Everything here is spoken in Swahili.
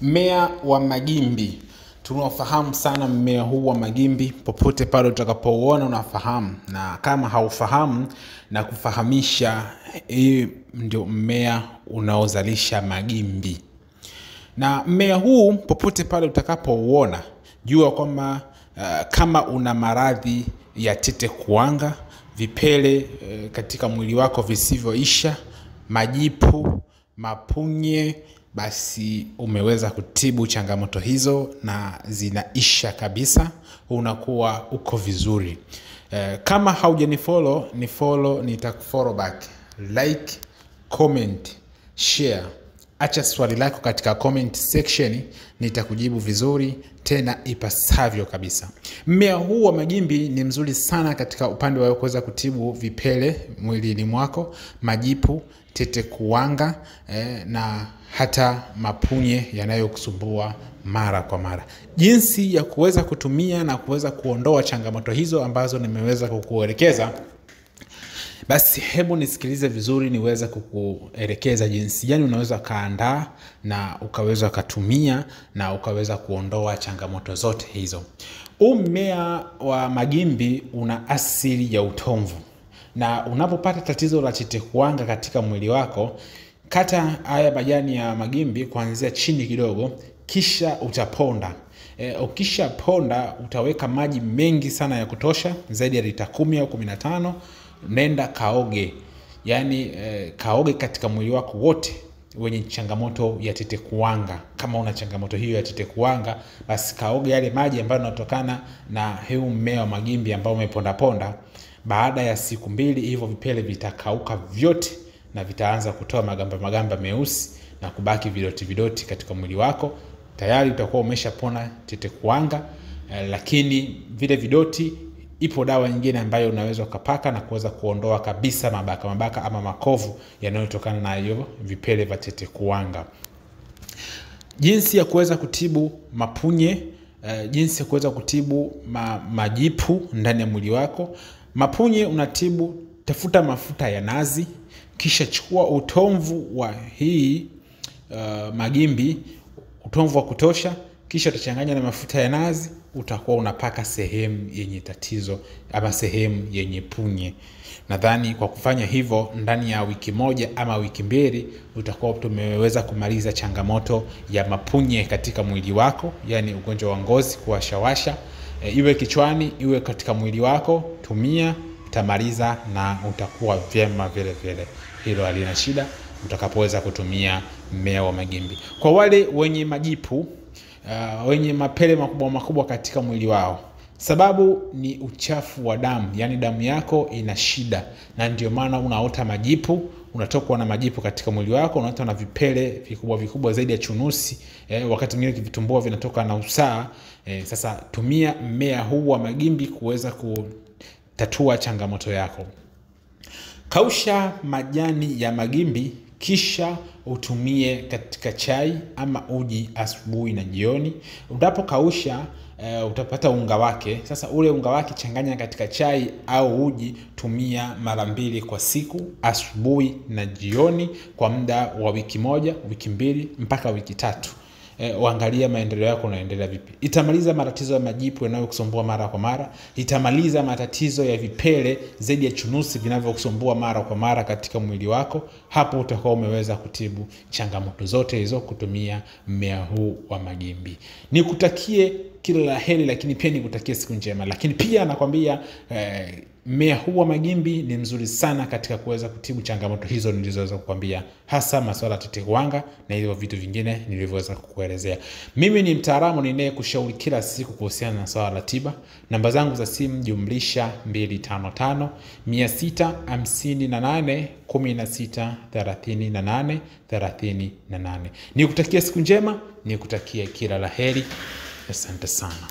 Mmea wa magimbi. Tunafahamu sana mmea huu wa magimbi, popote pale utakapouona unafahamu, na kama haufahamu na kufahamisha, hii ndio mmea unaozalisha magimbi. Na mmea huu popote pale utakapouona, jua kwamba kama una maradhi ya tete kuwanga, vipele katika mwili wako visivyoisha, majipu, mapunye, basi umeweza kutibu changamoto hizo na zinaisha kabisa, unakuwa uko vizuri. Kama haujanifollow, ni follow, nitakufollow back. Like, comment, share. Acha swali lako katika comment section, nitakujibu vizuri tena ipasavyo kabisa. Mmea huu wa magimbi ni mzuri sana katika upande wa kuweza kutibu vipele mwilini mwako, majipu, tete kuwanga na hata mapunye yanayokusumbua mara kwa mara. Jinsi ya kuweza kutumia na kuweza kuondoa changamoto hizo ambazo nimeweza kukuelekeza, basi hebu nisikilize vizuri niweza kukuelekeza jinsi gani unaweza kaandaa na ukaweza kutumia na ukaweza kuondoa changamoto zote hizo. Mmea wa magimbi una asili ya utomvu, na unapopata tatizo la tete kuwanga katika mwili wako, kata haya majani ya magimbi kuanzia chini kidogo, kisha utaponda. Ukisha ponda utaweka maji mengi sana ya kutosha, zaidi ya lita 10 au 15. Nenda kaoge, yani kaoge katika mwili wako wote wenye changamoto ya tete kuwanga. Kama una changamoto hiyo ya tete kuwanga, basi kaoge yale maji ambayo yanatokana na huu mmea wa magimbi ambao umeponda ponda. Baada ya siku 2 hivyo vipele vitakauka vyote na vitaanza kutoa magamba meusi na kubaki vidoti katika mwili wako. Tayari utakuwa umeshapona tete kuwanga, lakini vile vidoti, ipo dawa nyingine ambayo unaweza kupaka na kuweza kuondoa kabisa mabaka ama makovu yanayotokana na hiyo vipele vya tete kuwanga. Jinsi ya kuweza kutibu mapunye, jinsi ya kuweza kutibu majipu ndani ya mwili wako. Mapunye unatibu, tafuta mafuta ya nazi, kisha chukua utomvu wa hii magimbi, utomvu wa kutosha, kisha utachanganya na mafuta ya nazi, utakuwa unapaka sehemu yenye tatizo ama sehemu yenye punye. Nadhani kwa kufanya hivyo ndani ya wiki 1 ama wiki 2 utakuwa tumeweza kumaliza changamoto ya mapunye katika mwili wako, yani ugonjwa wa ngozi kuwashawasha, iwe kichwani iwe katika mwili wako. Tumia, utamaliza na utakuwa vyema vile vile. Hilo halina shida utakapoweza kutumia mmea wa magimbi. Kwa wale wenye majipu, wenye mapele makubwa katika mwili wao, sababu ni uchafu wa damu, yani damu yako ina shida, na ndio maana unaota majipu, unatokwa na majipu katika mwili wako, unaota na vipele vikubwa zaidi ya chunusi, wakati mwingine vitumbua vinatoka na usaa. Sasa tumia mmea huu wa magimbi kuweza kutatua changamoto yako. Kausha majani ya magimbi, kisha utumie katika chai ama uji asubuhi na jioni. Unapokausha utapata unga wake. Sasa ule unga wake changanya katika chai au uji, tumia mara 2 kwa siku, asubuhi na jioni, kwa muda wa wiki 1, wiki 2 mpaka wiki 3. Uangalia maendeleo yako yanaendelea vipi. Itamaliza matatizo ya majipu yanayokusumbua mara kwa mara, itamaliza matatizo ya vipele zaidi ya chunusi vinavyokusumbua mara kwa mara katika mwili wako. Hapo utakuwa umeweza kutibu changamoto zote hizo kutumia mmea huu wa magimbi. Nikutakie kila la heri, lakini pia nikutakie siku njema. Lakini pia nakwambia mmea huu wa magimbi ni mzuri sana katika kuweza kutibu changamoto hizo nilizoweza kukwambia, hasa masuala ya tete kuwanga na hivyo vitu vingine nilivyoweza kukuelezea. Mimi ni mtaalamu ninayekushauri kila siku kuhusiana na swala la tiba. Namba zangu za simu +255 658 16 38 38. Nikutakia siku njema, nikutakia kila la heri. Asante sana.